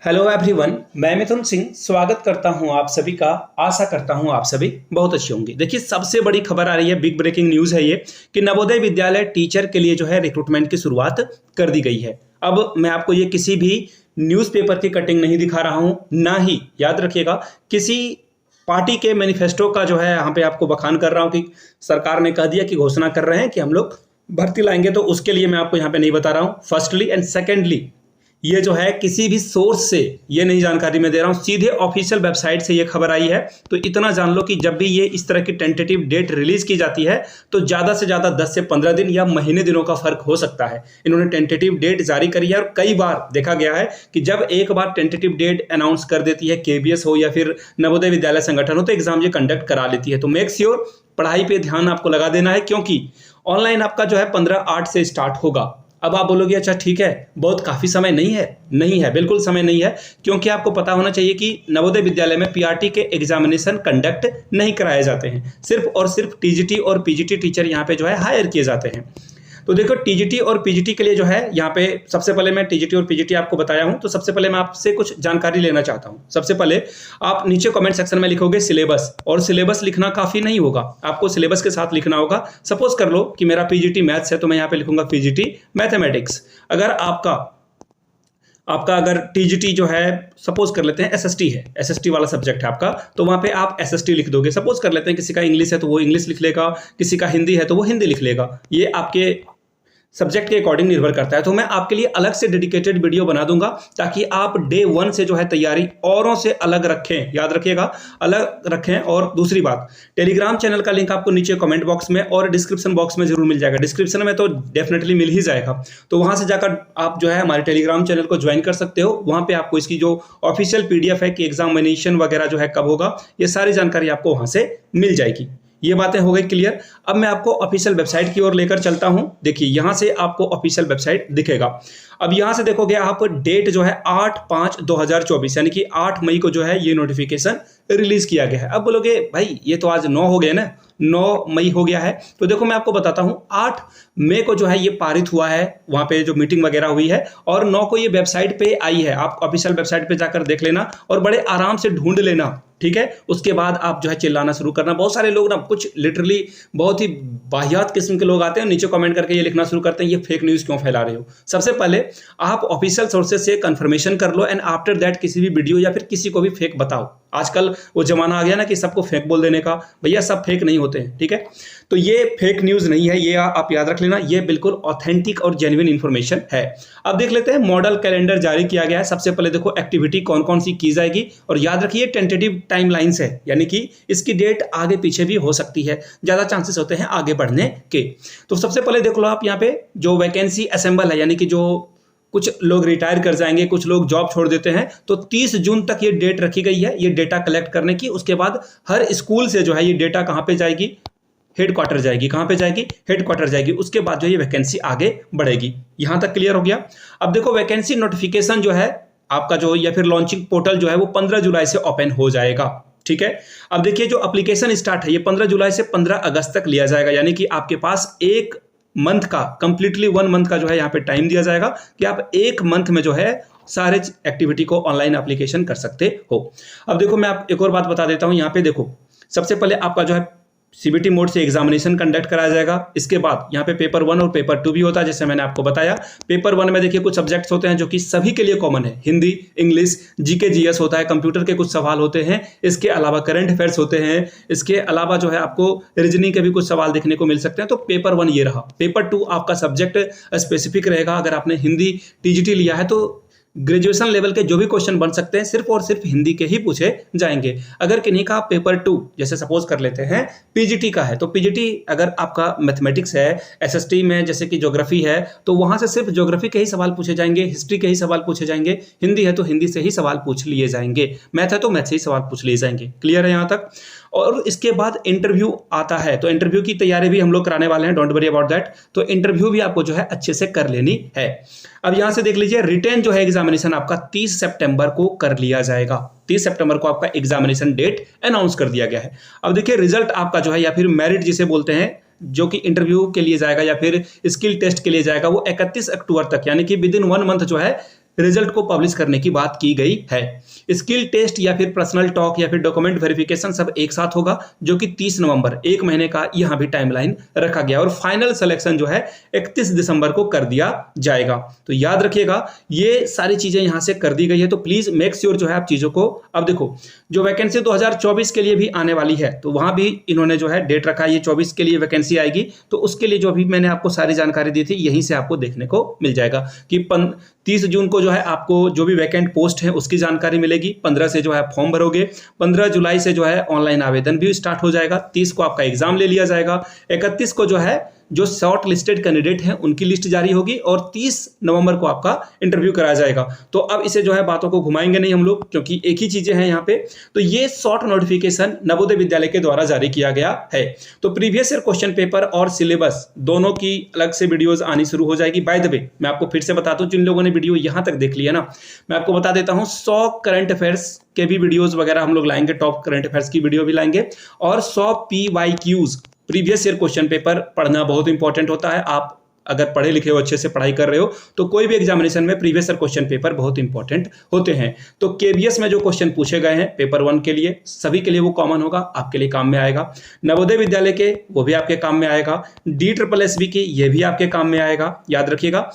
Hello everyone, मैं मिथुन सिंह स्वागत करता हूं आप सभी का। आशा करता हूं आप सभी बहुत अच्छे होंगे। देखिए, सबसे बड़ी खबर आ रही है, बिग ब्रेकिंग न्यूज़ है ये कि नवोदय विद्यालय टीचर के लिए जो है रिक्रूटमेंट की शुरुआत कर दी गई है। अब मैं आपको ये किसी भी न्यूज़पेपर की कटिंग नहीं दिखा रहा हूं, ना ही याद रखिएगा किसी पार्टी के मैनिफेस्टो का जो है यहाँ पे आपको बखान कर रहा हूँ कि सरकार ने कह दिया कि घोषणा कर रहे हैं कि हम लोग भर्ती लाएंगे, तो उसके लिए मैं आपको यहाँ पे नहीं बता रहा हूँ। फर्स्टली एंड सेकेंडली, ये जो है किसी भी सोर्स से ये नहीं जानकारी मैं दे रहा हूं, सीधे ऑफिशियल वेबसाइट से ये खबर आई है। तो इतना जान लो कि जब भी ये इस तरह की टेंटेटिव डेट रिलीज की जाती है तो ज़्यादा से ज़्यादा 10 से 15 दिन या महीने दिनों का फर्क हो सकता है। इन्होंने टेंटेटिव डेट जारी करी है और कई बार देखा गया है कि जब एक बार टेंटेटिव डेट अनाउंस कर देती है केबीएस हो या फिर नवोदय विद्यालय संगठन हो, तो एग्जाम ये कंडक्ट करा लेती है। तो मेक श्योर पढ़ाई पे ध्यान आपको लगा देना है, क्योंकि ऑनलाइन आपका जो है 15/8 से स्टार्ट होगा। अब आप बोलोगे अच्छा ठीक है, बहुत काफ़ी समय नहीं है। नहीं है, बिल्कुल समय नहीं है, क्योंकि आपको पता होना चाहिए कि नवोदय विद्यालय में पीआरटी के एग्जामिनेशन कंडक्ट नहीं कराए जाते हैं। सिर्फ और सिर्फ टीजीटी और पीजीटी टीचर यहाँ पे जो है हायर किए जाते हैं। तो देखो, टीजीटी और पीजीटी के लिए जो है यहाँ पे सबसे पहले मैं टीजीटी और पीजीटी आपको बताया हूँ, तो सबसे पहले मैं आपसे कुछ जानकारी लेना चाहता हूँ। सबसे पहले आप नीचे कमेंट सेक्शन में लिखोगे सिलेबस, और सिलेबस लिखना काफ़ी नहीं होगा, आपको सिलेबस के साथ लिखना होगा। सपोज कर लो कि मेरा पीजीटी मैथ्स है, तो मैं यहाँ पे लिखूंगा पीजीटी मैथमेटिक्स। अगर आपका अगर टीजीटी जो है, सपोज कर लेते हैं एसएसटी है, एसएसटी वाला सब्जेक्ट है आपका, तो वहाँ पे आप एसएसटी लिख दोगे। सपोज कर लेते हैं किसी का इंग्लिश है तो वो इंग्लिश लिख लेगा, किसी का हिंदी है तो वो हिंदी लिख लेगा। ये आपके सब्जेक्ट के अकॉर्डिंग निर्भर करता है। तो मैं आपके लिए अलग से डेडिकेटेड वीडियो बना दूंगा ताकि आप डे 1 से जो है तैयारी औरों से अलग रखें। याद रखिएगा, अलग रखें। और दूसरी बात, टेलीग्राम चैनल का लिंक आपको नीचे कमेंट बॉक्स में और डिस्क्रिप्शन बॉक्स में जरूर मिल जाएगा। डिस्क्रिप्शन में तो डेफिनेटली मिल ही जाएगा, तो वहां से जाकर आप जो है हमारे टेलीग्राम चैनल को ज्वाइन कर सकते हो। वहां पे आपको इसकी जो ऑफिशियल पीडीएफ है कि एग्जामिनेशन वगैरह जो है कब होगा, ये सारी जानकारी आपको वहां से मिल जाएगी। ये बातें हो गई क्लियर। अब मैं आपको ऑफिशियल वेबसाइट की ओर लेकर चलता हूं। देखिए, यहां से आपको ऑफिशियल वेबसाइट दिखेगा। अब यहां से देखोगे आप, डेट जो है 8/5/2024 यानी कि 8 मई को जो है ये नोटिफिकेशन रिलीज किया गया है। अब बोलोगे भाई ये तो आज 9 हो गया ना, 9 मई हो गया है। तो देखो मैं आपको बताता हूं, 8 मई को जो है ये पारित हुआ है, वहां पे जो मीटिंग वगैरह हुई है, और 9 को ये वेबसाइट पे आई है। आप ऑफिशियल वेबसाइट पे जाकर देख लेना और बड़े आराम से ढूंढ लेना, ठीक है। उसके बाद आप जो है चिल्लाना शुरू करना। बहुत सारे लोग ना, कुछ लिटरली बहुत ही वाहियात किस्म के लोग आते हैं, नीचे कमेंट करके ये लिखना शुरू करते हैं, ये फेक न्यूज़ क्यों फैला रहे हो। सबसे पहले आप ऑफिशियल सोर्सेज से कंफर्मेशन कर लो, एंड आफ्टर दैट किसी भी वीडियो या फिर किसी को भी फेक बताओ। आजकल वो जमाना आ गया ना कि सबको फेक बोल देने का, भैया सब फेक नहीं होते हैं, ठीक है। तो ये फेक न्यूज़ नहीं है, ये आप याद रख लेना, ये बिल्कुल ऑथेंटिक और जेन्युइन इंफॉर्मेशन है। अब देख लेते हैं, मॉडल कैलेंडर जारी किया गया है। सबसे पहले देखो एक्टिविटी कौन कौन सी की जाएगी, और याद रखिए टेंटेटिव टाइमलाइंस है, यानी कि इसकी डेट आगे पीछे भी हो सकती है, ज़्यादा चांसेस होते हैं आगे बढ़ने के। तो सबसे पहले देख लो आप यहाँ पे जो वैकेंसी असेंबल है, यानी कि जो कुछ लोग रिटायर कर जाएंगे, कुछ लोग जॉब छोड़ देते हैं, तो 30 जून तक ये डेट रखी गई है ये डेटा कलेक्ट करने की। उसके बाद हर स्कूल से जो है ये डेटा कहाँ पे जाएगी, हेडक्वार्टर जाएगी। कहाँ पे जाएगी, हेडक्वार्टर जाएगी। उसके बाद जो ये वैकेंसी आगे बढ़ेगी। यहां तक क्लियर हो गया। अब देखो वैकेंसी नोटिफिकेशन जो है आपका जो, या फिर लॉन्चिंग पोर्टल जो है वो 15 जुलाई से ओपन हो जाएगा, ठीक है। अब देखिए जो एप्लीकेशन स्टार्ट है ये 15 जुलाई से 15 अगस्त तक लिया जाएगा, यानी कि आपके पास एक मंथ का, कंप्लीटली 1 मंथ का जो है यहाँ पे टाइम दिया जाएगा कि आप 1 मंथ में जो है सारे एक्टिविटी को ऑनलाइन एप्लीकेशन कर सकते हो। अब देखो मैं आप एक और बात बता देता हूँ। यहाँ पे देखो सबसे पहले आपका जो है सीबीटी मोड से एग्जामिनेशन कंडक्ट कराया जाएगा। इसके बाद यहाँ पे पेपर 1 और पेपर 2 भी होता है, जैसे मैंने आपको बताया। पेपर 1 में देखिए कुछ सब्जेक्ट्स होते हैं जो कि सभी के लिए कॉमन है, हिंदी, इंग्लिश, जीके जीएस होता है, कंप्यूटर के कुछ सवाल होते हैं, इसके अलावा करंट अफेयर्स होते हैं, इसके अलावा जो है आपको रीजनिंग के भी कुछ सवाल देखने को मिल सकते हैं। तो पेपर 1 ये रहा। पेपर 2 आपका सब्जेक्ट स्पेसिफिक रहेगा। अगर आपने हिंदी टीजीटी लिया है तो ग्रेजुएशन लेवल के जो भी क्वेश्चन बन सकते हैं सिर्फ और सिर्फ हिंदी के ही पूछे जाएंगे। अगर किन्हीं का पेपर 2 जैसे सपोज कर लेते हैं पीजीटी का है, तो पीजीटी अगर आपका मैथमेटिक्स है, एसएसटी में जैसे कि ज्योग्राफी है, तो वहां से सिर्फ ज्योग्राफी के ही सवाल पूछे जाएंगे, हिस्ट्री के ही सवाल पूछे जाएंगे, हिंदी है तो हिंदी से ही सवाल पूछ लिए जाएंगे, मैथ है तो मैथ से ही सवाल पूछ लिए जाएंगे। क्लियर है यहाँ तक। और इसके बाद इंटरव्यू आता है, तो इंटरव्यू की तैयारी भी हम लोग कराने वाले हैं, डोंट वरी अबाउट दैट। तो इंटरव्यू भी आपको जो है अच्छे से कर लेनी है। अब यहां से देख लीजिए, रिटेन जो है एग्जामिनेशन आपका 30 सितंबर को कर लिया जाएगा। 30 सितंबर को आपका एग्जामिनेशन डेट अनाउंस कर दिया गया है। अब देखिए रिजल्ट आपका जो है, या फिर मेरिट जिसे बोलते हैं, जो कि इंटरव्यू के लिए जाएगा या फिर स्किल टेस्ट के लिए जाएगा, वो 31 अक्टूबर तक, यानी कि विद इन 1 मंथ जो है रिजल्ट को पब्लिश करने की बात की गई है। स्किल टेस्ट या फिर पर्सनल टॉक या फिर डॉक्यूमेंट वेरिफिकेशन सब एक साथ होगा, जो कि 30 नवंबर, एक महीने का यहां भी टाइमलाइन रखा गया, और फाइनल सिलेक्शन जो है 31 दिसंबर को कर दिया जाएगा। तो याद रखिएगा ये सारी चीजें यहां से कर दी गई है, तो प्लीज मेक श्योर जो है आप चीजों को। अब देखो जो वैकेंसी 2024 के लिए भी आने वाली है, तो वहां भी इन्होंने जो है डेट रखा है, ये 24 के लिए वैकेंसी आएगी, तो उसके लिए जो भी मैंने आपको सारी जानकारी दी थी यहीं से आपको देखने को मिल जाएगा कि 30 जून को जो है आपको जो भी वैकेंट पोस्ट है उसकी जानकारी मिलेगी। 15 से जो है फॉर्म भरोगे, 15 जुलाई से जो है ऑनलाइन आवेदन भी स्टार्ट हो जाएगा, 30 को आपका एग्जाम ले लिया जाएगा, 31 को जो है जो शॉर्ट लिस्टेड कैंडिडेट हैं उनकी लिस्ट जारी होगी, और 30 नवंबर को आपका इंटरव्यू कराया जाएगा। तो अब इसे जो है बातों को घुमाएंगे नहीं हम लोग, क्योंकि एक ही चीजें हैं यहाँ पे। तो ये शॉर्ट नोटिफिकेशन नवोदय विद्यालय के द्वारा जारी किया गया है। तो प्रीवियस ईयर क्वेश्चन पेपर और सिलेबस दोनों की अलग से वीडियोज आनी शुरू हो जाएगी। बाय द वे मैं आपको फिर से बताता हूँ, जिन लोगों ने वीडियो यहां तक देख लिया ना, मैं आपको बता देता हूँ 100 करंट अफेयर्स के भी वीडियोज वगैरह हम लोग लाएंगे, टॉप करंट अफेयर्स की वीडियो भी लाएंगे, और 100 PYQs previous year question paper पढ़ना बहुत इंपॉर्टेंट होता है। आप अगर पढ़े लिखे हो, अच्छे से पढ़ाई कर रहे हो, तो कोई भी एग्जामिनेशन में प्रीवियस ईयर क्वेश्चन पेपर बहुत इंपॉर्टेंट होते हैं। तो KBS में जो क्वेश्चन पूछे गए हैं पेपर 1 के लिए, सभी के लिए वो कॉमन होगा, आपके लिए काम में आएगा। नवोदय विद्यालय के वो भी आपके काम में आएगा, DSSB की ये भी आपके काम में आएगा, याद रखिएगा।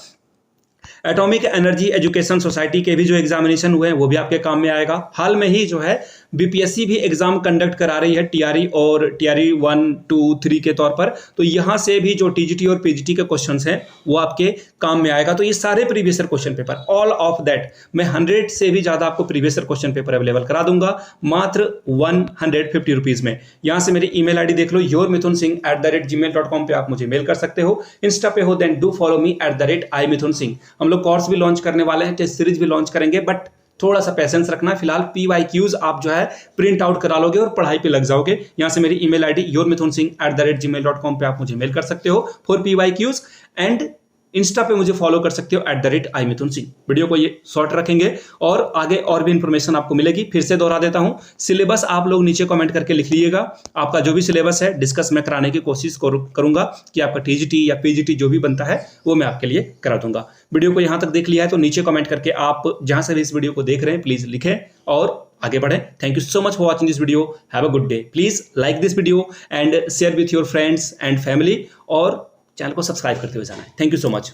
एटॉमिक एनर्जी एजुकेशन सोसाइटी के भी जो एग्जामिनेशन हुए हैं वो भी आपके काम में आएगा। हाल में ही जो है BPSC भी एग्जाम कंडक्ट करा रही है, TRE और TRE 1, 2, 3 के तौर पर, तो यहां से भी जो TGT और PGT के क्वेश्चंस हैं वो आपके काम में आएगा। तो ये सारे previous year question paper, all of that, मैं 100 से भी ज्यादा आपको previous year question paper available करा दूंगा मात्र 150 रुपीज में। यहां से मेरी ईमेल आईडी देख लो, yourmithun@gmail.com पे आप मुझे मेल कर सकते हो। इंस्टा पे हो then do follow me @imithunsingh। हम लोग कोर्स भी लॉन्च करने वाले हैं, टेस्ट सीरीज भी लॉन्च करेंगे, बट थोड़ा सा पेशेंस रखना। फिलहाल PYQs आप जो है प्रिंट आउट करा लोगे और पढ़ाई पे लग जाओगे। यहां से मेरी ईमेल आईडी yourmithunsingh@gmail.com पे आप मुझे मेल कर सकते हो फॉर PYQs, एंड इंस्टा पे मुझे फॉलो कर सकते हो @imithunsingh। वीडियो को ये शॉर्ट रखेंगे और आगे और भी इंफॉर्मेशन आपको मिलेगी। फिर से दोहरा देता हूं, सिलेबस आप लोग नीचे कमेंट करके लिख लीजिएगा। आपका जो भी सिलेबस है डिस्कस मैं कराने की कोशिश करूंगा कि आपका TGT या PGT जो भी बनता है वो मैं आपके लिए करा दूंगा। वीडियो को यहां तक देख लिया है तो नीचे कमेंट करके आप जहां से भी इस वीडियो को देख रहे हैं प्लीज लिखें और आगे बढ़ें। Thank you so much for watching this video. Have a good day. Please like this video and share with your friends and family, और चैनल को सब्सक्राइब करते हुए जाना है। Thank you so much.